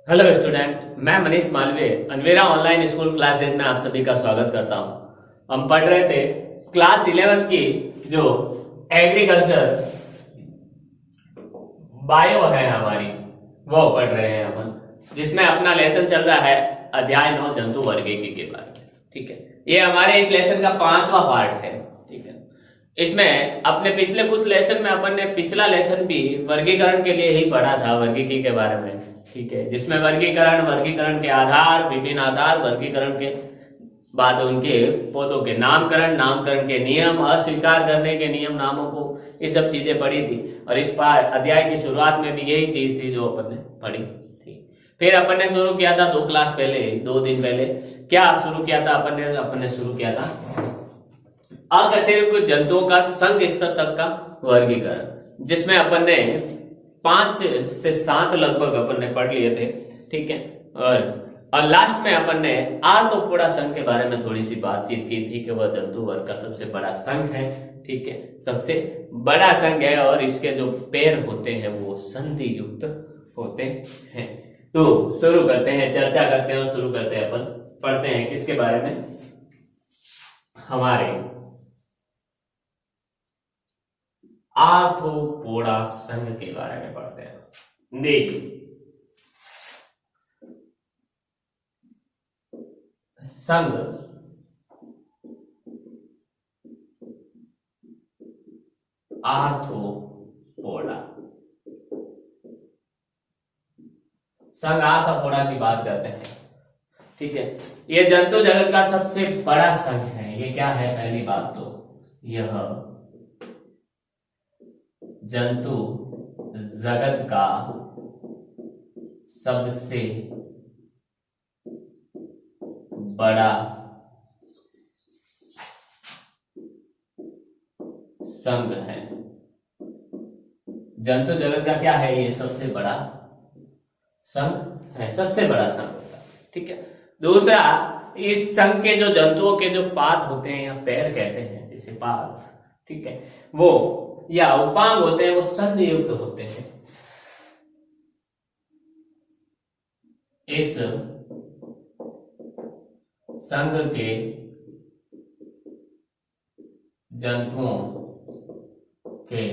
Hello student, मैं मनीष मालवीय अनवेरा online school classes में आप सभी का स्वागत करता हूं। हम पढ़ रहे थे क्लास 11th की जो एग्रीकल्चर बायो है हमारी, वो पढ़ रहे हैं अपन, जिसमें अपना लेसन चल रहा है अध्याय 9 जंतु वर्गीकी के बारे में। ठीक है, ये हमारे इस लेसन का 5वां पार्ट है। ठीक है, इसमें अपने पिछले कुछ लेसन में अपन ने पिछला लेसन भी वर्गीकरण के लिए ही पढ़ा था, वर्गीकी के बारे में। ठीक है, जिसमें वर्गीकरण, वर्गीकरण के आधार, विभिन्न आधार, वर्गीकरण के बाद उनके पौधों के नामकरण, नामकरण के नियम, अस्वीकार करने के नियम, नामों को, ये सब चीजें पढ़ी थी। और इस अध्याय की शुरुआत में भी यही चीज थी जो अपन ने पढ़ी थी। फिर अपन ने शुरू किया था 2 क्लास पहले, 2 दिन पहले। क्या शुरू किया था अपन ने शुरू किया था अकशेरुक जंतुओं का संघ स्तर तक का वर्गीकरण, जिसमें अपन ने 5 से 7 लगभग अपन ने पढ़ लिए थे। ठीक है, और लास्ट में अपन ने आर्थ्रोपोडा संघ के बारे में थोड़ी सी बातचीत की थी कि वह जंतु वर्ग का सबसे बड़ा संघ है। ठीक है, सबसे बड़ा संघ है और इसके जो पैर होते हैं वो संधि युक्त होते हैं। तो शुरू करते हैं, चर्चा करते हैं और शुरू करते हैं। अपन पढ़ते हैं किसके बारे में, हमारे आर्थ्रोपोडा संघ के बारे में पढ़ते हैं। देखिए, संघ आर्थ्रोपोडा, संघ आर्थ्रोपोडा की बात करते हैं। ठीक है, यह जंतु जगत का सबसे बड़ा संघ है। ये क्या है? पहली बात तो यह जंतु जगत का सबसे बड़ा संघ है। जंतु जगत का क्या है? ये सबसे बड़ा संघ है, सबसे बड़ा संघ होता है। ठीक है, दूसरा, इस संघ के जो जंतुओं के जो पाद होते हैं या पैर कहते हैं, जैसे पाद, ठीक है, वो या उपांग होते हैं, वो संधि युक्त होते हैं। इस संघ के जंतुओं के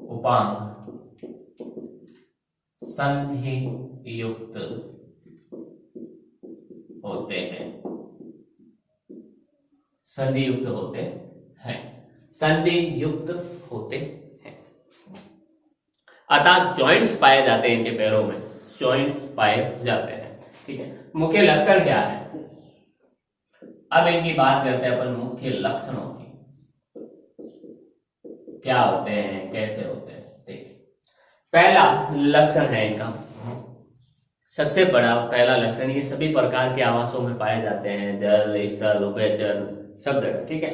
उपांग संधि युक्त होते हैं, संधि युक्त होते हैं, संधि युक्त होते हैं। अर्थात जॉइंट्स पाए जाते हैं इनके पैरों में, जॉइंट्स पाए जाते हैं। ठीक है, मुख्य लक्षण क्या है? अब इनकी बात करते हैं अपन, मुख्य लक्षणों की। क्या होते हैं, कैसे होते हैं? देखिए, पहला लक्षण है इनका, सबसे बड़ा पहला लक्षण, ये सभी प्रकार के आवासों में पाए जाते हैं, जल, स्थल, उभयचर, सब जगह। ठीक है,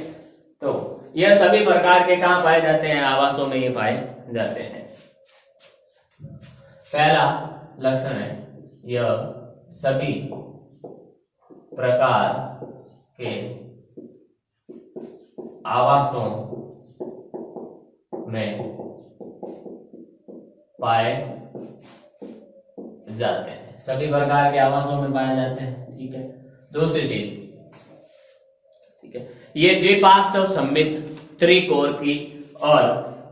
तो यह सभी प्रकार के कहां पाए जाते हैं? आवासों में ये पाए जाते हैं। पहला लक्षण है, यह सभी प्रकार के आवासों में पाए जाते हैं, सभी प्रकार के आवासों में पाए जाते हैं। ठीक है, दूसरी चीज, ठीक है, ये द्विपार्श्व सममित, त्रिकोणीय और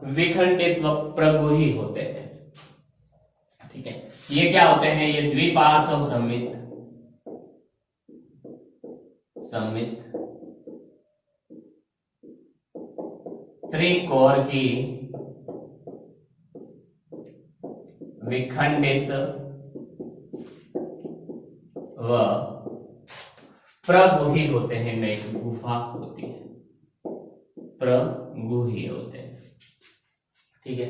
विखंडित व प्रगुही होते हैं। ठीक है, ये क्या होते हैं? ये द्विपार्श्व सममित, त्रिकोणीय, विखंडित व प्रगुही होते हैं। में एक गुफा होती है, प्रगुही होते हैं। ठीक है,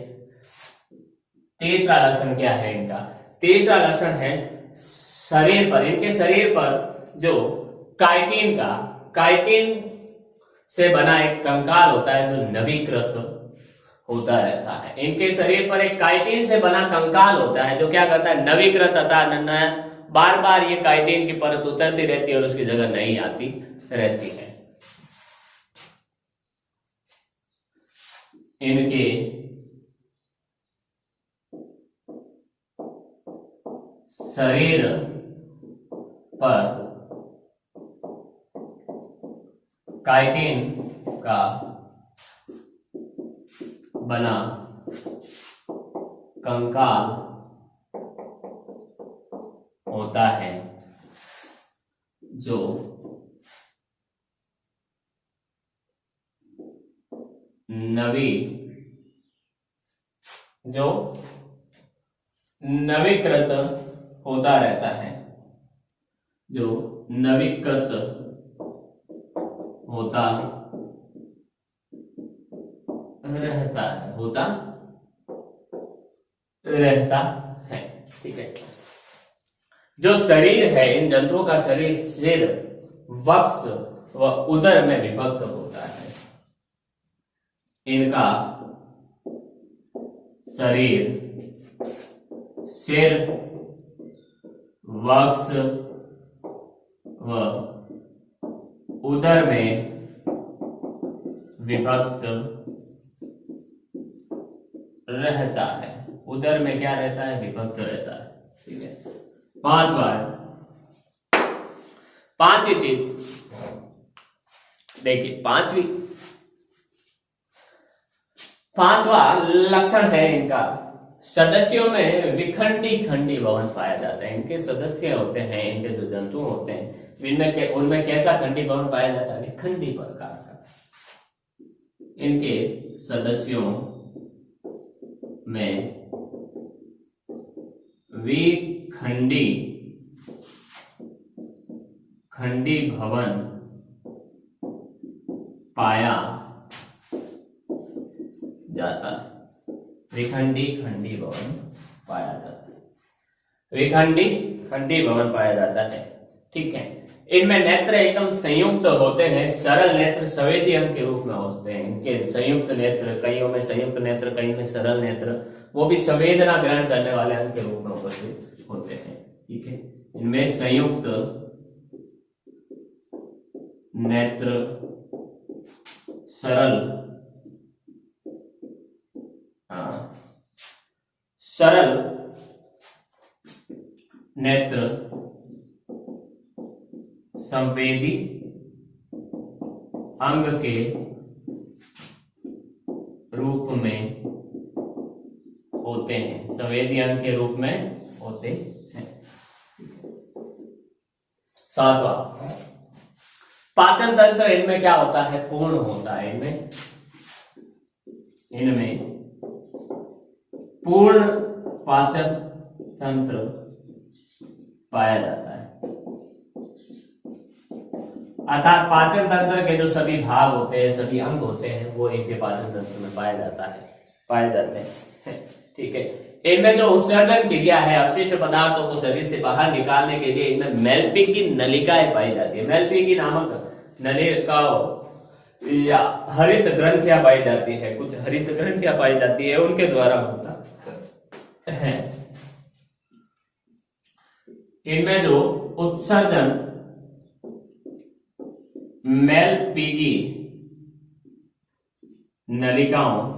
तीसरा लक्षण क्या है इनका? तीसरा लक्षण है शरीर पर, इनके शरीर पर जो काइटिन से बना एक कंकाल होता है जो नवीकृत होता रहता है। इनके शरीर पर एक काइटिन से बना कंकाल होता है जो क्या करता है? नवीकृत अर्थात बार बार ये काइटिन की परत उतरती रहती है और उसकी जगह नई आती रहती है। इनके शरीर पर काइटिन का बना कंकाल होता है जो नवीकृत होता रहता है, जो नवीकृत होता रहता है। ठीक है, जो शरीर है, इन जंतुओं का शरीर सिर, वक्ष व उदर में विभक्त होता है। इनका शरीर सिर, वक्ष व उदर में विभक्त रहता है। उदर में क्या रहता है? विभक्त रहता है। ठीक है, पांचवी चीज देखिए, पांचवा लक्षण है इनका, सदस्यों में विखंडी खंडी भवन पाया जाता है। इनके सदस्य होते हैं, इनके जो जंतु होते हैं, उनमें कैसा खंडी भवन पाया जाता है? विखंडी प्रकार का। इनके सदस्यों में खंडी भवन पाया जाता है। विखंडी खंडी भवन पाया जाता है। विखंडी खंडी भवन पाया जाता है। ठीक है, इनमें नेत्र एकदम संयुक्त होते हैं। सरल नेत्र संवेदी अंग के रूप में होते हैं। इनके संयुक्त नेत्र, कईयों में संयुक्त नेत्र, कई में सरल नेत्र, वो भी संवेदना ग्रहण करने वाले अंग के रूप में उपस्थित होते हैं। ठीक है, इनमें संयुक्त नेत्र, सरल नेत्र संवेदी अंग के रूप में होते हैं। संवेदी अंग के रूप में होते हैं। सातवां, पाचन तंत्र इनमें क्या होता है? पूर्ण होता है। इनमें पूर्ण पाचन तंत्र पाया जाता है। अर्थात पाचन तंत्र के जो सभी भाग होते हैं, सभी अंग होते हैं, वो इनके पाचन तंत्र में पाए जाते हैं। ठीक है, इनमें जो उत्सर्जन क्रिया है, अपशिष्ट पदार्थों को शरीर से बाहर निकालने के लिए इनमें मेल्पिगी नलिकाएं पाई जाती है। मेल्पिगी नामक नलिका या हरित ग्रंथियां पाई जाती है। कुछ हरित ग्रंथियां पाई जाती है, उनके द्वारा होता है। इनमें जो उत्सर्जन मेल्पिगी नलिकाओं,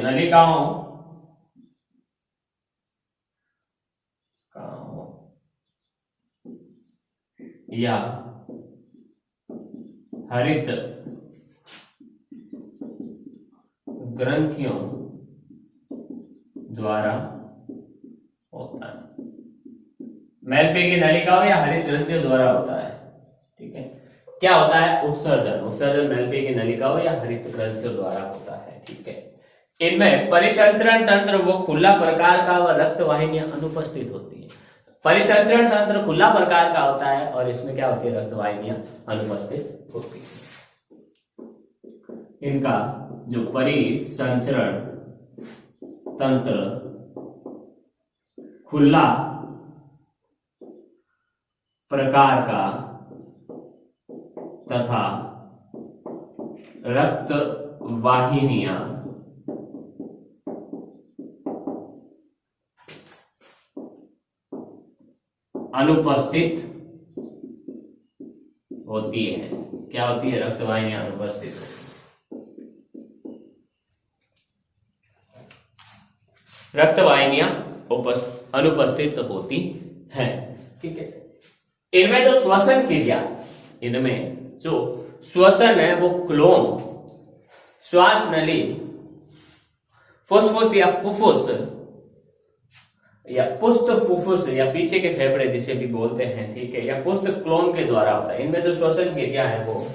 नलिकाओं या हरित ग्रंथियों द्वारा होता है। मेल्पिगी नलिकाओं या हरित ग्रंथियों द्वारा होता है। ठीक है, क्या होता है? उत्सर्जन मेल्पिगी नलिकाओं या हरित ग्रंथियों द्वारा होता है। ठीक है, इनमें परिसंचरण तंत्र वो खुला प्रकार का व रक्त वाहिनियां अनुपस्थित होती है। परिसंचरण तंत्र खुला प्रकार का होता है और इसमें क्या होती है? रक्त वाहिनियां अनुपस्थित होती है। इनका जो परिसंचरण तंत्र खुला प्रकार का तथा रक्त वाहिनियां अनुपस्थित होती है। क्या होती है? रक्त वाहिनियां अनुपस्थित होती है। रक्तवाहिनियां अनुपस्थित होती हैं। ठीक है, इनमें जो श्वसन क्रिया, इनमें जो श्वसन है वो क्लोम, श्वास नली, फुसफुस या फुफ्फुस या पुष्ट फुफ्फुस या पीछे के फेफड़े जिसे भी बोलते हैं, ठीक है, या पुष्ट क्लोम के द्वारा होता है। इनमें जो श्वसन क्रिया है वो,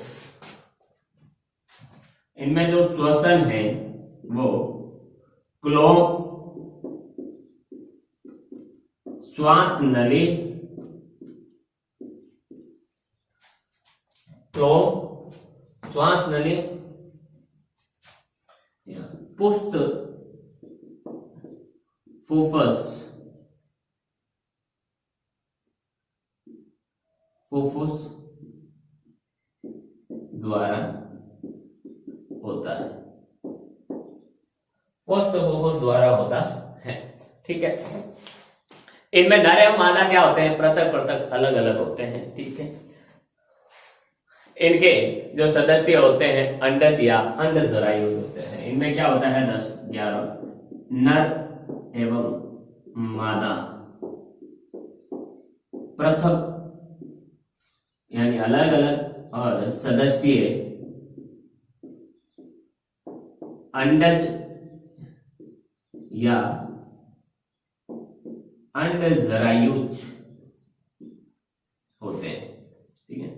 इनमें जो श्वसन है वो क्लोम, श्वास नली, क्लोम, श्वास नली, पुष्ट फुफ्फुस, फुफ्फुस द्वारा होता है, पुष्ट फुफ्फुस द्वारा होता है। ठीक है, इनमें नर एवं मादा क्या होते हैं, पृथक पृथक अलग अलग होते हैं। ठीक है, इनके जो सदस्य होते हैं अंडज या अंडजरायु होते हैं। इनमें क्या होता है 10 11 नर एवं मादा पृथक यानी अलग अलग, और सदस्य अंडज या अंडजरायुज होते हैं। ठीक है,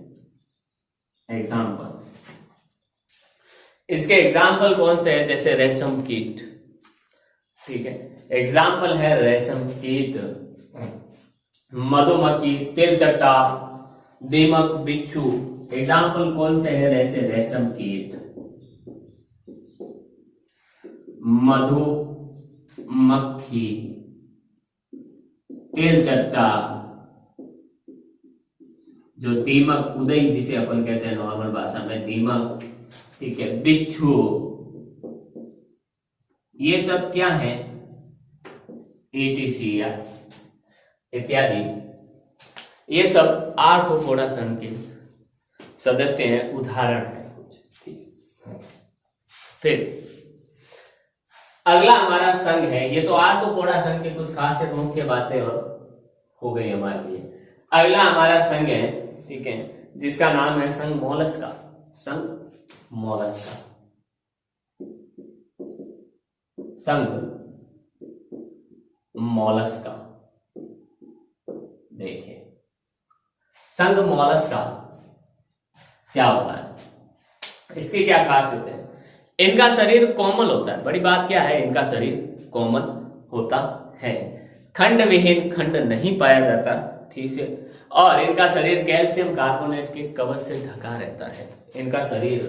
एग्जाम्पल, इसके एग्जाम्पल कौन से हैं, जैसे रेशम कीट। ठीक है, एग्जाम्पल है रेशम कीट, मधुमक्खी, तिलचट्टा, दीमक, बिच्छू। एग्जाम्पल कौन से है, जैसे रेशम कीट, मधुमक्खी, तिलचट्टा, जो दीमक, उदय जिसे अपन कहते हैं नॉर्मल भाषा में दीमक। ठीक है, बिच्छू, ये सब क्या है, ETC इत्यादि, ये सब आर्थ्रोपोडा संघ के सदस्य हैं, उदाहरण है कुछ। ठीक, फिर अगला हमारा संघ है, ये तो आर्थ्रोपोडा संघ के कुछ खासियत मुख्य बातें और हो गई हमारे लिए। अगला हमारा संघ है, ठीक है, जिसका नाम है संघ मोलस्का। संघ मोलस्का, संघ मोलस्का। देखिए, संघ मोलस्का क्या होता है, इसकी क्या खासियत है। इनका शरीर कोमल होता है, बड़ी बात क्या है, इनका शरीर कोमल होता है, खंड विहीन, खंड नहीं पाया जाता। ठीक है, और इनका शरीर कैल्शियम कार्बोनेट के कवच से ढका रहता है। इनका शरीर,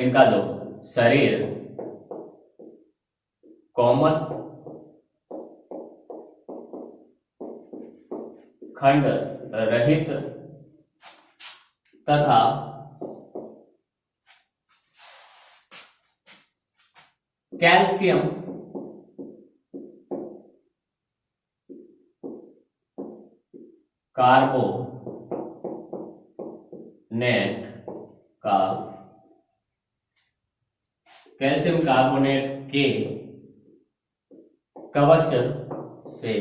इनका जो शरीर कोमल, खंड रहित तथा कैल्शियम कार्बोनेट का, कैल्शियम कार्बोनेट के कवच से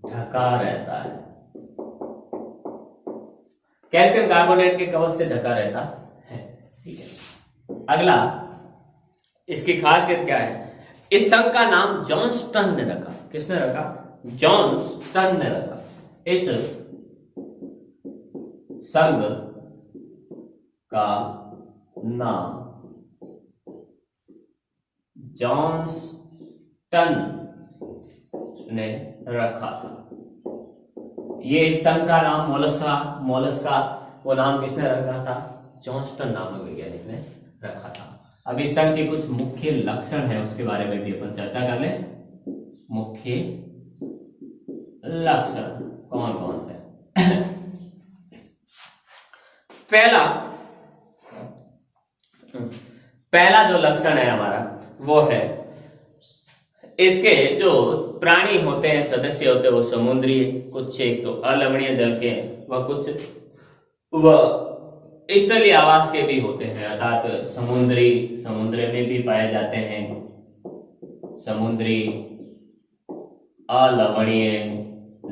ढका रहता है। कैल्शियम कार्बोनेट के कवच से ढका रहता है। ठीक है, अगला इसकी खासियत क्या है, इस संघ का नाम जॉनस्टन ने रखा। किसने रखा, जॉनस्टन ने रखा। इस संघ का नाम जॉनस्टन ने रखा था। ये इस संघ का नाम मोलस्का, वो नाम किसने रखा था, जॉनस्टन नामक वैज्ञानिक ने रखा था। अब इस संघ के कुछ मुख्य लक्षण है, उसके बारे में भी अपन चर्चा कर ले। मुख्य लक्षण कौन कौन से पहला जो लक्षण है हमारा वो है, इसके जो प्राणी होते हैं, सदस्य होते हैं, वो समुद्री, कुछ एक तो अलवणीय जल के, वह कुछ वह स्थलीय आवास के भी होते हैं, अर्थात समुद्र में भी पाए जाते हैं समुद्री, अलवणीय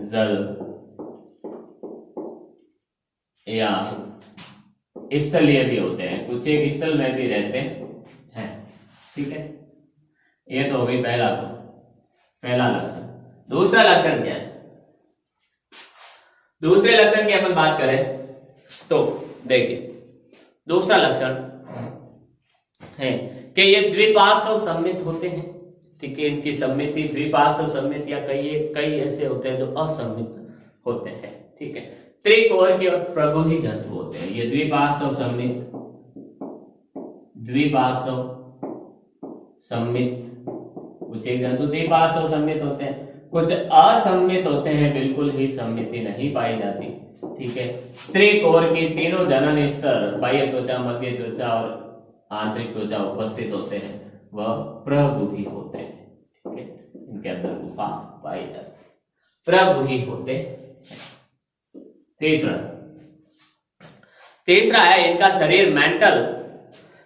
जल या स्थलीय भी होते हैं, कुछ एक स्थल में भी रहते हैं। ठीक है, ये तो हो गई पहला लक्षण। दूसरा लक्षण क्या है? दूसरे लक्षण की अपन बात करें तो देखिए, दूसरा लक्षण है कि ये द्विपार्श्व सममित होते हैं। ठीक है, इनकी सममिति द्विपार्श्व सममित या कई ऐसे होते हैं जो असममित होते हैं। ठीक है, त्रिकोण के और प्रगुही जंतु होते हैं। ये द्विपार्श्व सममित कुछ एक जंतु द्विपार्श्व सममित होते हैं, कुछ असममित होते हैं, बिल्कुल ही सममिति नहीं पाई जाती। ठीक है, त्रिकोण की तीनों जनन स्तर, बाह्य त्वचा, मध्य त्वचा और आंतरिक त्वचा उपस्थित होते हैं, वह प्रगुही होते हैं। ठीक है, इनके अंदर गुफा पाई जाती, प्रगुही होते हैं। तीसरा है इनका शरीर मेंटल,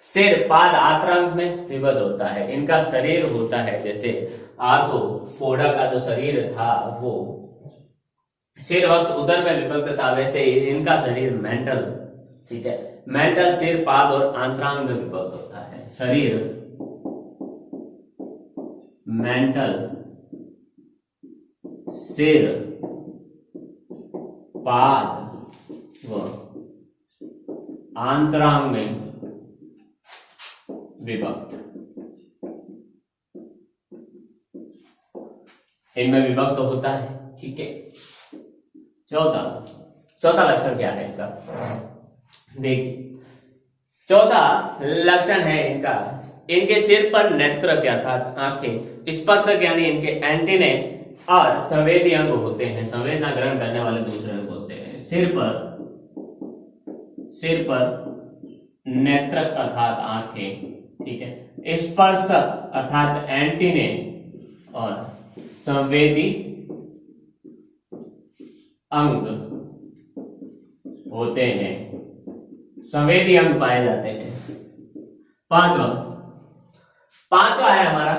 सिर, पाद, आंतरांग में विभक्त होता है। इनका शरीर होता है जैसे आर्थ्रोपोडा का जो शरीर था वो सिर वक्ष उदर में विभक्त था, वैसे इनका शरीर मेंटल, ठीक है, मेंटल सिर, पाद और आंतरांग में विभक्त होता है। शरीर मेंटल, सिर, पाद व आंतरांग में विभक्त, इनमें विभक्त तो होता है। ठीक है, चौथा लक्षण क्या है इसका? देखिए, चौथा लक्षण है इनका, इनके सिर पर नेत्र क्या था, आंखें, स्पर्शक यानी इनके एंटीने और संवेदी अंग होते हैं, संवेदना ग्रहण करने वाले दूसरे अंग होते हैं। सिर पर नेत्र अर्थात आंखें, ठीक है, स्पर्शक अर्थात एंटीने और संवेदी अंग होते हैं, संवेदी अंग पाए जाते हैं। पांचवा है हमारा,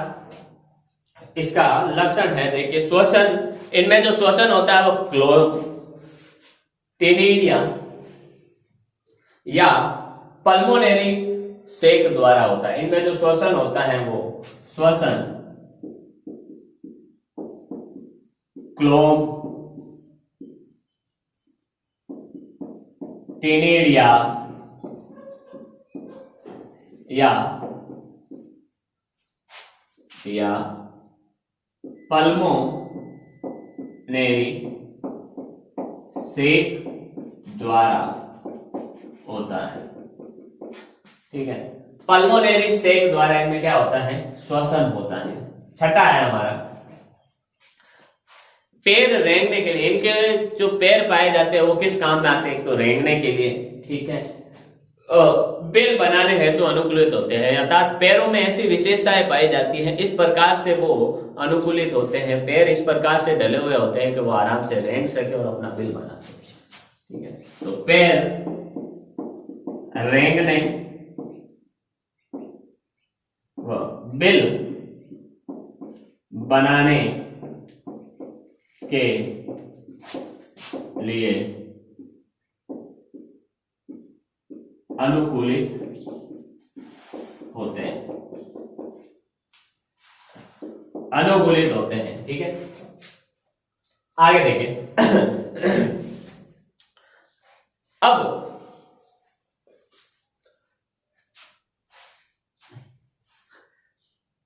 इसका लक्षण है, देखिए, श्वसन। इनमें जो श्वसन होता है वो क्लोटिनिडिया या पल्मोनरी सेक द्वारा होता है। इनमें जो श्वसन होता है वो श्वसन क्लोटिनिडिया या पल्मोनरी सेक द्वारा होता है। ठीक है, पल्मोनरी सेक द्वारा इनमें क्या होता है, श्वसन होता है। छठा है हमारा, पैर रेंगने के लिए। इनके जो पैर पाए जाते हैं वो किस काम में आते हैं? तो रेंगने के लिए। ठीक है, बिल बनाने हेतु अनुकूलित होते हैं, अर्थात पैरों में ऐसी विशेषताएं पाई जाती हैं, इस प्रकार से वो अनुकूलित होते हैं, पैर इस प्रकार से ढले हुए होते हैं कि वो आराम से रेंग सके और अपना बिल बना सके। ठीक है, तो पैर रेंगने व बिल बनाने के लिए अनुकूलित होते हैं। ठीक है, आगे देखिए। अब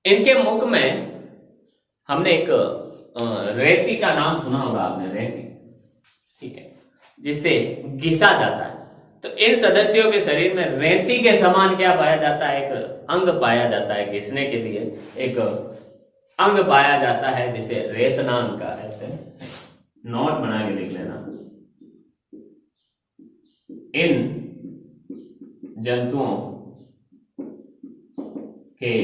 इनके मुख में हमने एक रेती का नाम सुना होगा आपने, रेती, ठीक है, जिसे घिसा जाता है। तो इन सदस्यों के शरीर में रेती के समान क्या पाया जाता है? एक अंग पाया जाता है, घिसने के लिए एक अंग पाया जाता है जिसे रेतनांग कहते हैं। नोट बना के लिख लेना। इन जंतुओं के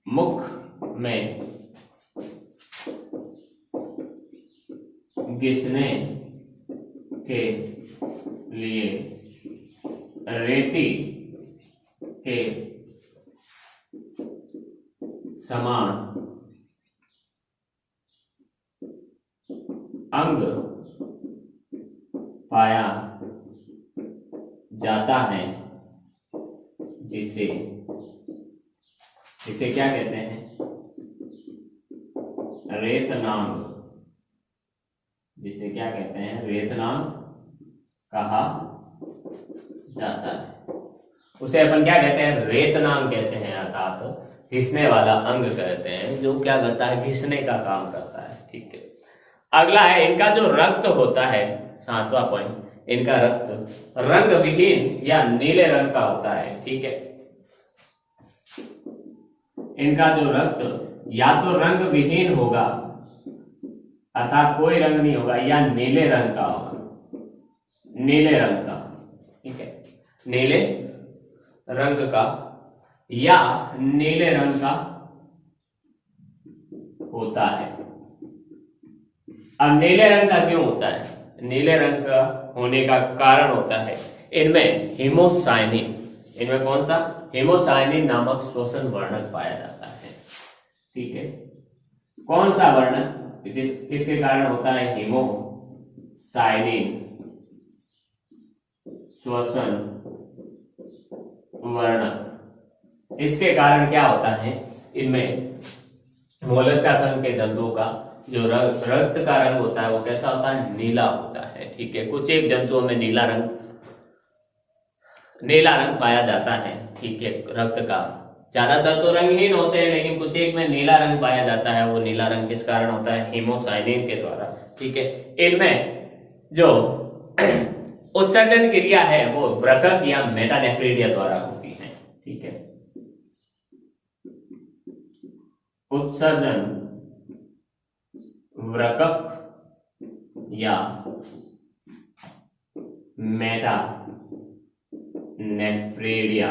मुख में घिसने के लिए रेती के समान अंग पाया जाता है, जिसे जिसे क्या कहते हैं, रेतनांग। जिसे क्या कहते हैं, रेतनांग कहा जाता है। उसे अपन क्या कहते हैं, रेतनांग कहते हैं, अर्थात घिसने वाला अंग कहते हैं, जो क्या करता है, घिसने का काम करता है। ठीक है, अगला है इनका जो रक्त होता है, 7वां पॉइंट, इनका रक्त रंग विहीन या नीले रंग का होता है। ठीक है, इनका जो रक्त या तो रंग विहीन होगा, अर्थात कोई रंग नहीं होगा, या नीले रंग का होगा, नीले रंग का। ठीक है, नीले रंग का या नीले रंग का होता है। अब नीले रंग का क्यों होता है, नीले रंग का होने का कारण होता है इनमें हीमोसाइनिन, इनमें कौन सा, हीमोसाइनिन नामक श्वसन वर्णक पाया जाता है। ठीक है, कौन सा वर्णक, किसके कारण होता है, हीमोसाइनिन श्वसन वर्णक। इसके कारण क्या होता है, इनमें मोलस्का संघ के जंतुओं का जो रक्त का रंग होता है वो कैसा होता है, नीला होता है। ठीक है, कुछ एक जंतुओं में नीला रंग पाया जाता है। ठीक है, रक्त का, ज्यादातर तो रंगहीन होते हैं, लेकिन कुछ एक में नीला रंग पाया जाता है। वो नीला रंग किस कारण होता है, हीमोसाइनिन के द्वारा। ठीक है, इनमें जो उत्सर्जन क्रिया है वो वृकक या मेटानेफ्रिडिया द्वारा होती है। ठीक है, उत्सर्जन वृकक या मेटानेफ्रिडिया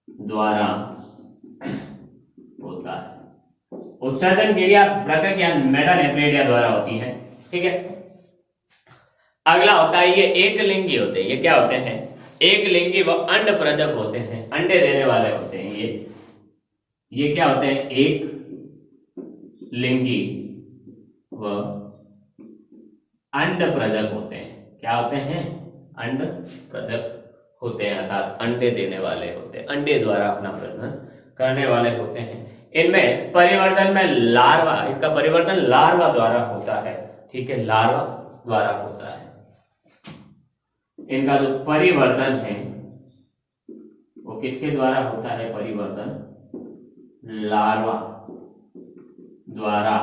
द्वारा होता है। उत्सर्जन क्रिया वृकक या मेटानेफ्रिडिया द्वारा होती है। ठीक है, अगला होता है, ये एक लिंगी होते हैं। ये क्या होते हैं, एक लिंगी व अंड प्रजक होते हैं, अंडे देने वाले होते हैं। ये क्या होते हैं, एक लिंगी व अंड प्रजक होते हैं। क्या होते हैं, अंड प्रजक होते हैं, अर्थात अंडे देने वाले होते हैं, अंडे द्वारा अपना प्रजनन करने वाले होते हैं। इनमें परिवर्तन में लार्वा, इनका परिवर्तन लार्वा द्वारा होता है। ठीक है, लार्वा द्वारा होता है। इनका जो परिवर्तन है वो किसके द्वारा होता है, परिवर्तन लार्वा द्वारा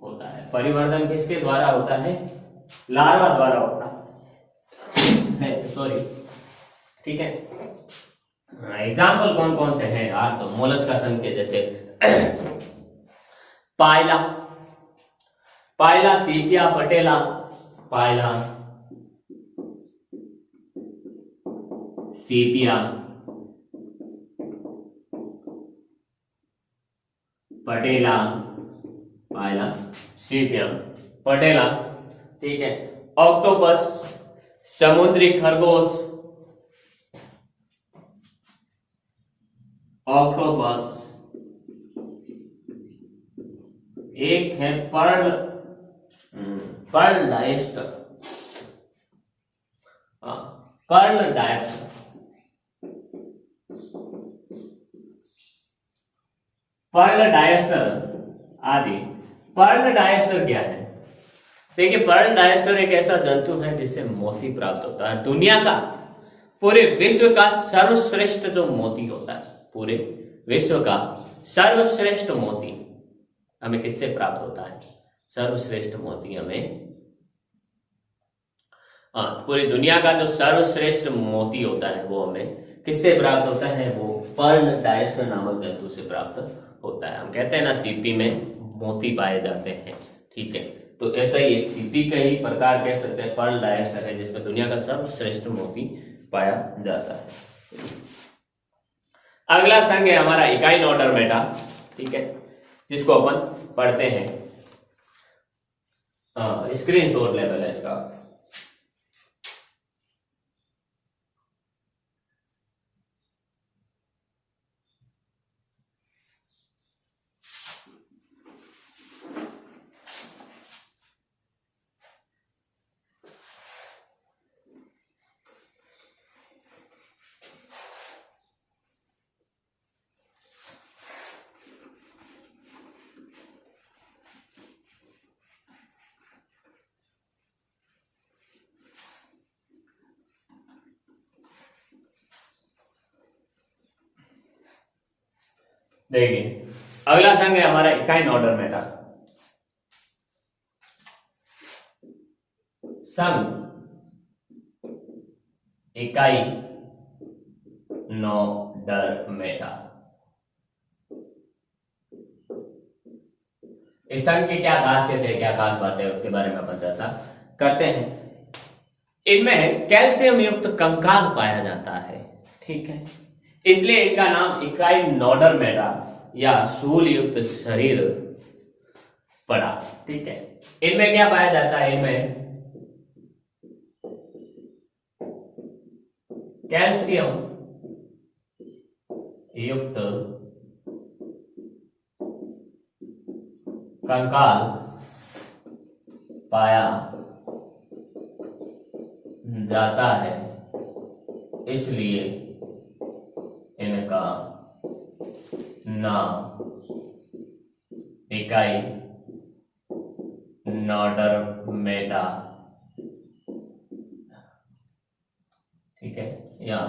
होता है। परिवर्तन किसके द्वारा होता है, लार्वा द्वारा होता है, सॉरी। ठीक है, एग्जाम्पल कौन कौन से हैं यार, तो मोलस्का संघ के जैसे पायला, सीपिया, पटेला, पायला, सीपिया, पटेला, पायला, सीपिया, पटेला। ठीक है, ऑक्टोपस, समुद्री खरगोश, ऑक्टोपस, एक है pearl oyster, pearl oyster, pearl oyster आदि। पर्ल डायस्टर क्या है, देखिए पर्ल डायस्टर एक ऐसा जंतु है जिससे मोती प्राप्त होता है। दुनिया का, पूरे विश्व का सर्वश्रेष्ठ जो मोती होता है, पूरे विश्व का सर्वश्रेष्ठ मोती हमें किससे प्राप्त होता है, सर्वश्रेष्ठ मोती हमें, पूरी दुनिया का जो सर्वश्रेष्ठ मोती होता है वो हमें किससे प्राप्त होता है, वो पर्ल डायस्टर नामक जंतु से प्राप्त होता है। हम कहते हैं ना सीपी में मोती पाए जाते हैं। ठीक है, तो ऐसा ही एक सीपी का ही प्रकार कह सकते हैं, पर्ल डायस्टर है, जिसमें दुनिया का सर्वश्रेष्ठ मोती पाया जाता है। अगला संघ है हमारा इकाइनोडर्मेटा। ठीक है, जिसको अपन पढ़ते हैं, स्क्रीनशॉट लेवल है इसका। देखिए अगला संघ है हमारा इकाई ऑर्डर मेटा। संघ इकाई नॉर्डर मेटा। इस संघ की क्या खासियत है, क्या खास बात है, उसके बारे में अपन चर्चा करते हैं। इनमें कैल्शियम युक्त कंकाल पाया जाता है, ठीक है, इसलिए इनका नाम इकाई नॉर्डर मेटा या सूल युक्त शरीर पड़ा, ठीक है। इनमें क्या पाया जाता है, इनमें कैल्शियम युक्त कंकाल पाया जाता है, इसलिए इनका नाम इकाई नॉर्डर मेटा, ठीक है, या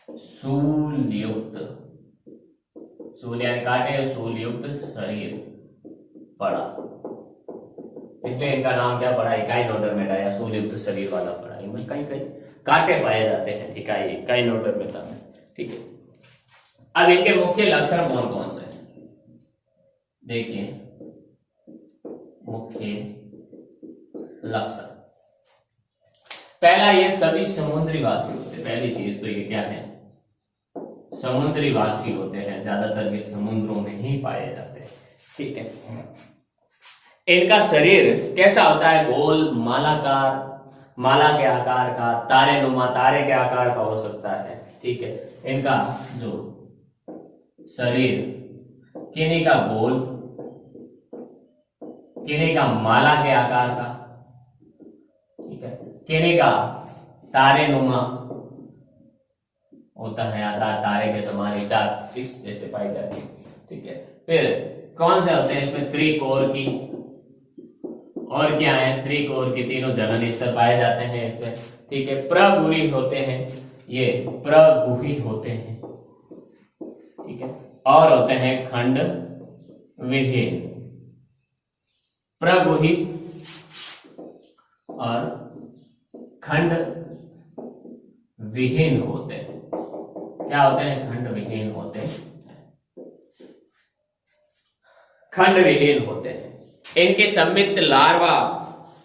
सूल युक्त, सूल यानी कांटे, सूल युक्त शरीर पड़ा, इसलिए इनका नाम क्या पड़ा, इकाई नॉर्डर मेटा या सूल युक्त शरीर वाला पड़ा। इनमें कहीं कहीं कांटे पाए जाते हैं, ठीक है, इकाई नॉर्डर मेटा में, ठीक है। अब इनके मुख्य लक्षण कौन कौन से हैं, देखिए मुख्य लक्षण। पहला, ये सभी समुद्री वासी होते हैं। पहली चीज तो ये क्या है, समुद्री वासी होते हैं, ज्यादातर ये समुद्रों में ही पाए जाते हैं, ठीक है। इनका शरीर कैसा होता है, गोल, मालाकार, माला के आकार का, तारे नुमा, तारे के आकार का हो सकता है, ठीक है। इनका जो शरीर किन्हीं का गोल, किन्हीं का माला के आकार का, ठीक है, किन्हीं का तारे नुमा होता है, आता तारे के समान ईटा इस जैसे पाई जाती है, ठीक है। फिर कौन से होते हैं इसमें, त्रिकोर की, और क्या है, त्रिकोर की, तीनों जनन स्तर पाए जाते हैं इसमें, ठीक है। प्रगुही होते हैं, ये प्रगुही होते हैं, ठीक है, और होते हैं खंड विहीन, प्रगुही और खंड विहीन होते हैं। क्या होते हैं, खंड विहीन होते हैं, खंड विहीन होते हैं। इनकी सम्मिलित लार्वा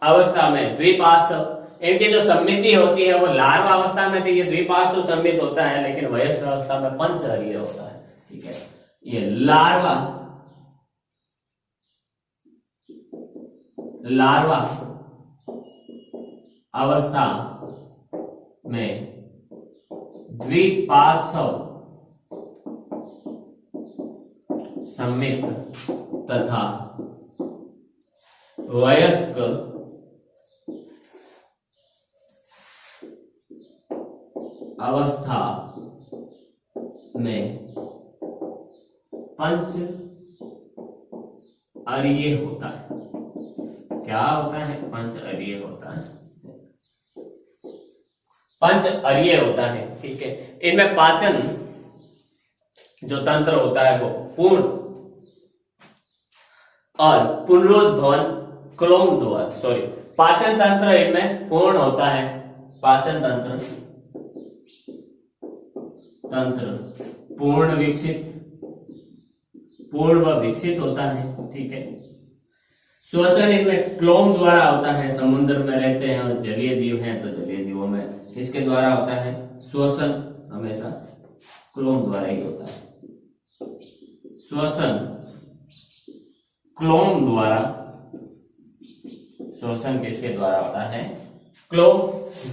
अवस्था में द्विपार्श्व, इनकी जो सम्मिति होती है वो लार्वा अवस्था में थी, ये द्विपार्श्व सम्मित होता है, लेकिन वयस्क अवस्था में पंचहरीय होता है, ठीक है। ये लार्वा अवस्था में द्विपार्श्व सम्मित तथा वयस्क अवस्था में पंच अरीय होता है। क्या होता है, पंच अरीय होता है, पंच अरीय होता है, ठीक है। इनमें पाचन जो तंत्र होता है वो पूर्ण और पुनरुद्भवन क्लोम द्वारा, सॉरी, पाचन तंत्र इनमें पूर्ण होता है, पाचन तंत्र पूर्ण व विकसित होता है, ठीक है। श्वसन इनमें क्लोम द्वारा होता है, समुद्र में रहते हैं और जलीय जीव हैं तो जलीय जीवों में इसके द्वारा होता है श्वसन, हमेशा क्लोम द्वारा ही होता है। श्वसन क्लोम द्वारा, श्वसन किसके द्वारा होता है, क्लोम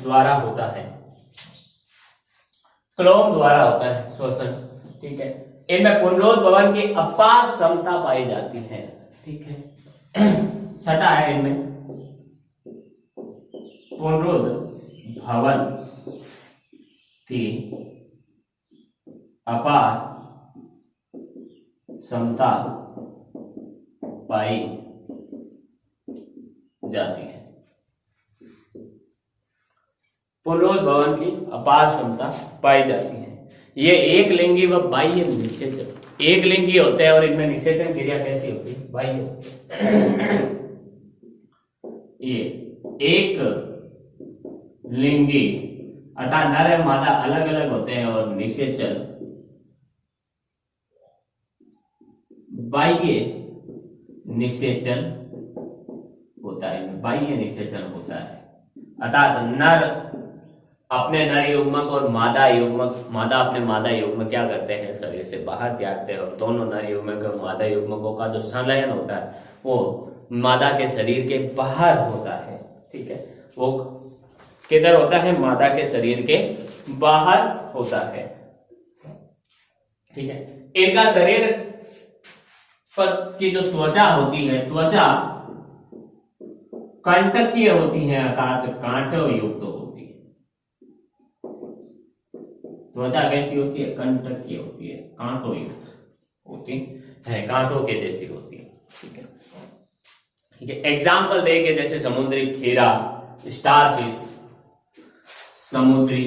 द्वारा होता है, क्लोम द्वारा होता है श्वसन, ठीक है। इनमें पुनरुद्भवन की अपार क्षमता पाई जाती है, ठीक है। छठा है इनमें पुनरुद्भवन की अपार क्षमता पाई जाती है, पुनरुद्भवन की अपार क्षमता पाई जाती है। ये एक लिंगी व बाह्य निषेचक एक लिंगी होते हैं और इनमें निषेचन क्रिया कैसी होती है भाई? ये एक लिंगी अर्थात नर एवं मादा अलग अलग होते हैं और निषेचन बाह्य निषेचन होता है, बाह्य निषेचन होता है। अर्थात नर अपने नर युग्मक और मादा अपने मादा युग्मक क्या करते हैं, शरीर से बाहर त्यागते हैं और दोनों नर युग्मक और मादा युग्मकों का जो संलयन होता है वो मादा के शरीर के बाहर होता है। ठीक है, वो किधर होता है? मादा के शरीर के बाहर होता है। ठीक है, इनका शरीर पर की जो त्वचा होती है, त्वचा कंटकीय होती है अर्थात कांटों युक्त होती है। त्वचा कैसी होती है? कंटकीय होती है, कांटों युक्त होती है, कांटों के जैसी होती है। ठीक है, ठीक है, एग्जाम्पल देके जैसे समुद्री खीरा, स्टारफिश, समुद्री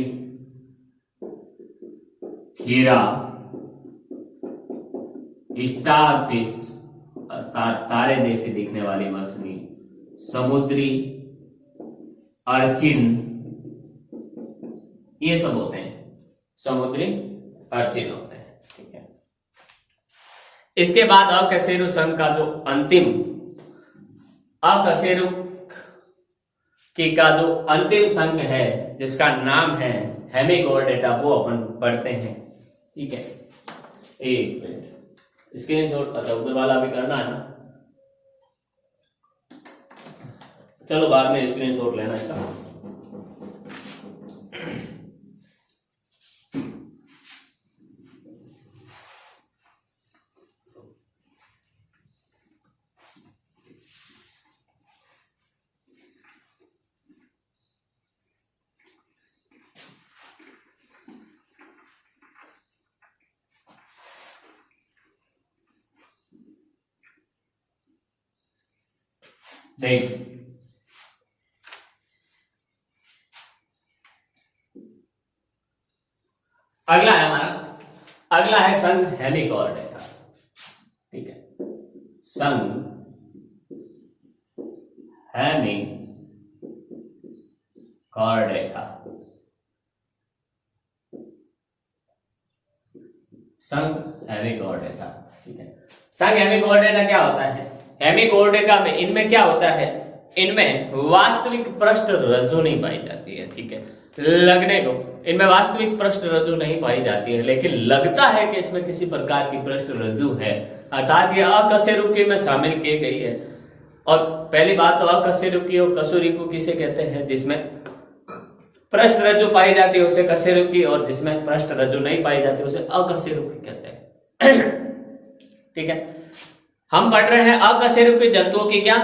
खीरा, स्टारफिश तारे जैसी दिखने वाली मछली, समुद्री अर्चिन, ये सब होते हैं समुद्री अर्चिन होते हैं। ठीक है, इसके बाद अकशेरुक का जो अंतिम अकशेरुक का जो अंतिम संघ है जिसका नाम है हेमिगोर्डेटा, वो अपन पढ़ते हैं। ठीक है, एक मिनट स्क्रीनशॉट, अच्छा उधर वाला भी करना है ना, चलो बाद में स्क्रीनशॉट लेना इसका। देख, अगला है हमारा, अगला है संघ हेमिगोर्डेटा। ठीक है, संघ हेमिगोर्डेटा, संघ हेमिगोर्डेटा। ठीक है, संघ हेमिगोर्डेटा क्या होता है? हेमिगोर्डेटा में इनमें क्या होता है? इनमें वास्तविक पृष्ठ रज्जु नहीं पाई जाती है। ठीक है, लगने को इनमें वास्तविक पृष्ठ रज्जु नहीं पाई जाती है, लेकिन लगता है कि इसमें किसी प्रकार की पृष्ठ रज्जु है, अर्थात ये अकशेरुकी में शामिल की गई है। और पहली बात तो अकशेरुकी और कशेरुकी किसे कहते हैं? जिसमें पृष्ठ रज्जु पाई जाती है उसे कशेरुकी, और जिसमें पृष्ठ रज्जु नहीं पाई जाती उसे अकशेरुकी कहते हैं। ठीक है, हम पढ़ रहे हैं अकशेरुकी जंतुओं की क्या,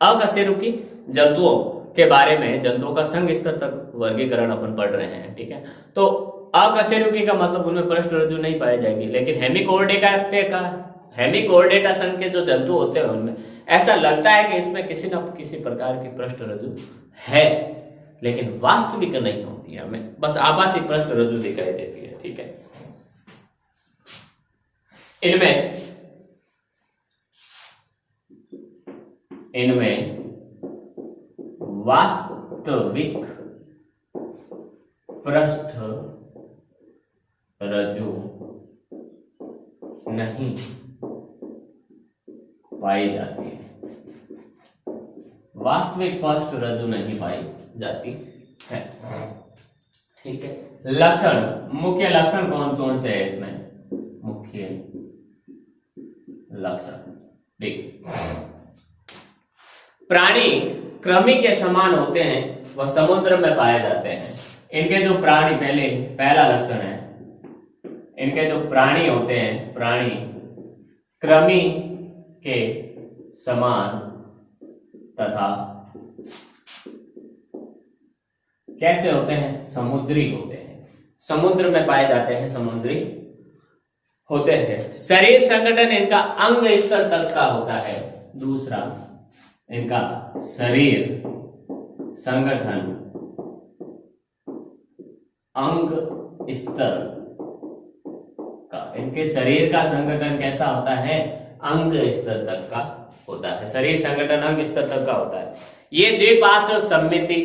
अकशेरुकी जंतुओं के बारे में, जंतुओं का संघ स्तर तक वर्गीकरण अपन पढ़ रहे हैं। ठीक है, तो अकशेरुकी का मतलब उनमें पृष्ठ रज्जु नहीं पाई जाएगी, लेकिन हेमिगोर्डेटा संघ के जो जंतु होते हैं उनमें ऐसा लगता है कि इसमें किसी न किसी प्रकार की पृष्ठ रज्जु है, लेकिन वास्तविक नहीं होती है, हमें बस आभासी पृष्ठ रज्जु दिखाई देती है। ठीक है, इनमें वास्तविक पृष्ठ रज्जु नहीं पाई जाती है, वास्तविक पृष्ठ रज्जु नहीं पाई जाती है। ठीक है, लक्षण, मुख्य लक्षण कौन कौन से है इसमें? मुख्य लक्षण देखिए, प्राणी कृमि के समान होते हैं, वह समुद्र में पाए जाते हैं। इनके जो प्राणी, पहला लक्षण है, इनके जो प्राणी होते हैं, प्राणी कृमि के समान तथा कैसे होते हैं? समुद्री होते हैं, समुद्र में पाए जाते हैं, समुद्री होते हैं। शरीर संगठन इनका अंग स्तर तक का होता है। दूसरा, इनका शरीर संगठन अंग स्तर का। इनके शरीर का संगठन कैसा होता है? अंग स्तर तक का होता है। शरीर संगठन अंग स्तर तक का होता है। ये द्विपार्श्व सममिति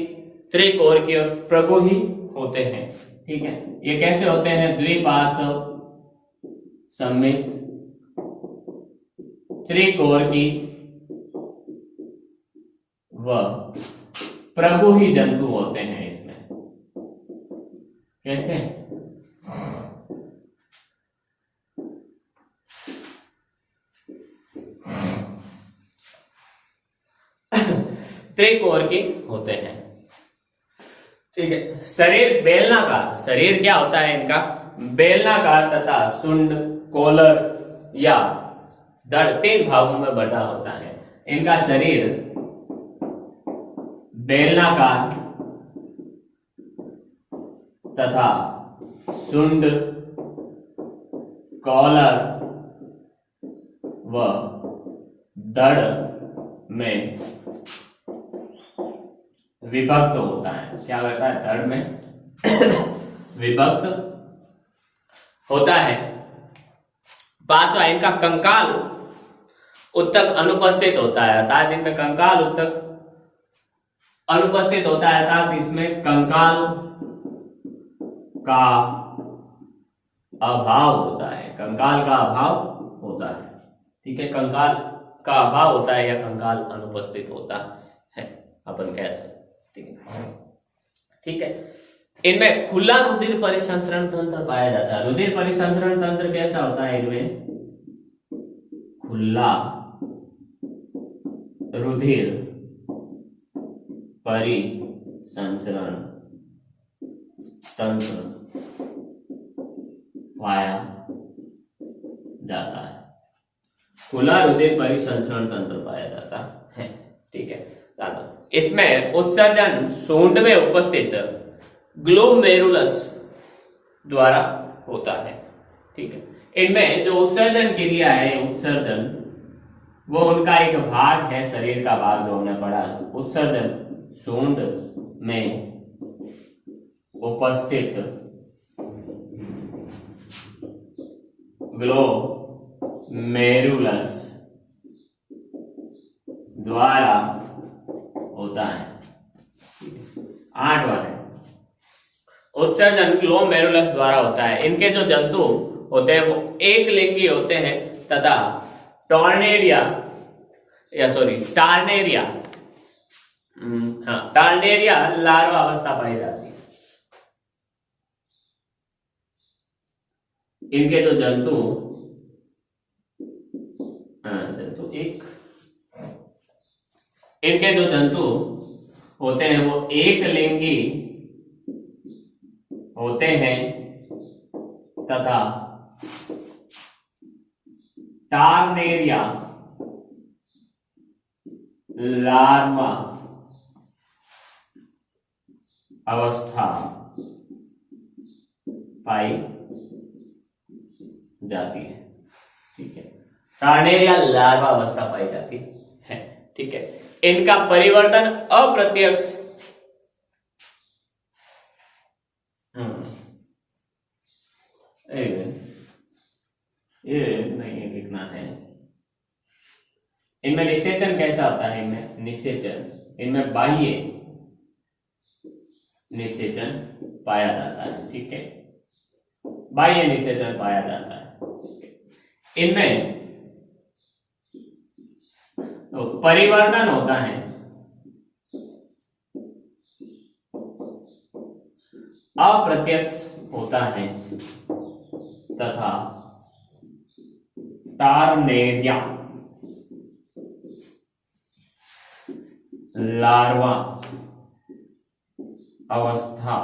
त्रिकोणीय और प्रगोही होते हैं। ठीक है, ये कैसे होते हैं? द्विपार्श्व सममित त्रिकोणीय व प्रगोही जंतु होते हैं इसमें। कैसे? त्रिकोणीय होते हैं। ठीक है, शरीर बेलनाकार। शरीर क्या होता है इनका? बेलनाकार तथा सुंड, कॉलर या धड़ 3 भागों में बटा होता है। इनका शरीर बेलनाकार तथा सुंड, कॉलर व धड़ में विभक्त होता है। क्या होता है? धड़ में विभक्त होता है। पांचवा, इनका कंकाल उत्तक अनुपस्थित होता है, अर्थात इनमें कंकाल उत्तक अनुपस्थित होता है, अर्थात इसमें कंकाल का अभाव होता है। कंकाल का अभाव होता है। ठीक है, कंकाल का अभाव होता है या कंकाल अनुपस्थित होता है, अपन कह सकते। ठीक है, इनमें खुला रुधिर परिसंचरण तंत्र पाया जाता है। रुधिर परिसंचरण तंत्र कैसा होता है? इनमें खुला रुधिर परिसंचरण तंत्र पाया जाता है। खुला रुधिर परिसंचरण तंत्र पाया जाता है। ठीक है, इसमें उत्सर्जन सूंड में उपस्थित ग्लोमेरुलस द्वारा होता है। ठीक है, इनमें जो उत्सर्जन क्रिया है, उत्सर्जन वो उनका एक भाग है, शरीर का भाग जो हमने पढ़ा। उत्सर्जन सूंड में उपस्थित ग्लोमेरुलस द्वारा होता है। 8वां है, उत्सर्जन ग्लोमेरुलस द्वारा होता है। इनके जो जंतु होते हैं वो एक लिंगी होते हैं तथा टार्नेरिया लार्वा अवस्था पाई जाती है। इनके जो जंतु इनके जो जंतु होते हैं वो एक लिंगी होते हैं तथा टार्नेरिया लार्वा अवस्था पाई जाती है। ठीक है, टार्नेरिया लार्वा अवस्था पाई जाती है। ठीक है, इनका परिवर्तन अप्रत्यक्ष ये नहीं लिखना है। इनमें निषेचन कैसा होता है? इनमें बाह्य निषेचन पाया जाता है। ठीक है, बाह्य निषेचन पाया जाता है। इनमें तो परिवर्तन होता है अप्रत्यक्ष होता है तथा टार्नेरिया लार्वा अवस्था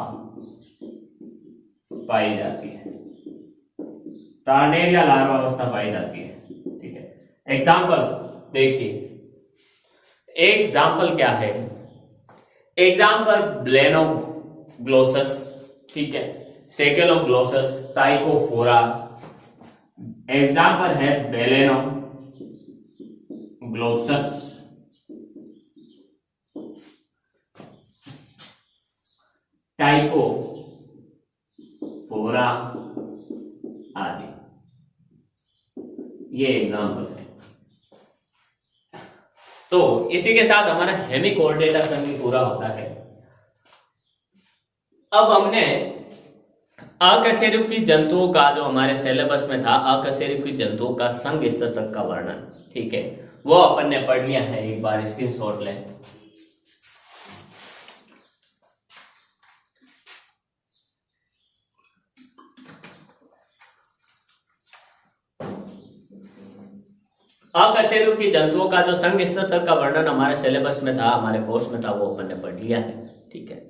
पाई जाती है। टार्नेरिया लार्वा अवस्था पाई जाती है। ठीक है, एग्जाम्पल देखिए। एग्जाम्पल क्या है? एग्जाम्पल ब्लेनोग्लोसस, ठीक है, सेकेलोग्लोसस, टाइकोफोरा। एग्जाम्पल है बेलेनोग्लोसस, टाइकोफोरा आदि। ये एग्जाम्पल है। तो इसी के साथ हमारा हेमिकोर्डेटा संघ भी पूरा होता है। अब हमने अकशेरुकी जंतुओं का जो हमारे सिलेबस में था, अकशेरुकी जंतुओं का संघ स्तर तक का वर्णन, ठीक है, वो अपन ने पढ़ लिया है। एक बार स्क्रीनशॉट लें। अकशेरुकी जंतुओं का जो संघ स्तर तक का वर्णन हमारे सिलेबस में था, हमारे कोर्स में था, वो अपन ने पढ़ लिया है, ठीक है।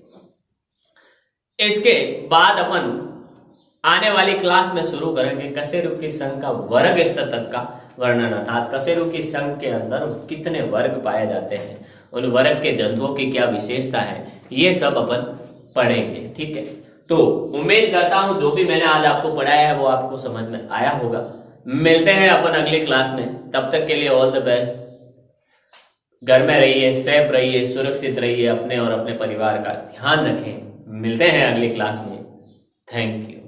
इसके बाद अपन आने वाली क्लास में शुरू करेंगे कशेरुकी संघ का वर्ग स्तर तक का वर्णन, अर्थात कशेरुकी संघ के अंदर कितने वर्ग पाए जाते हैं, उन वर्ग के जंतुओं की क्या विशेषता है, ये सब अपन पढ़ेंगे, ठीक है। तो उम्मीद करता हूं जो भी मैंने आज आपको पढ़ाया है वो आपको समझ में आया होगा। मिलते हैं अपन अगली क्लास में, तब तक के लिए ऑल द बेस्ट। घर में रहिए, सेफ रहिए, सुरक्षित रहिए, अपने और अपने परिवार का ध्यान रखें। मिलते हैं अगली क्लास में। Thank you.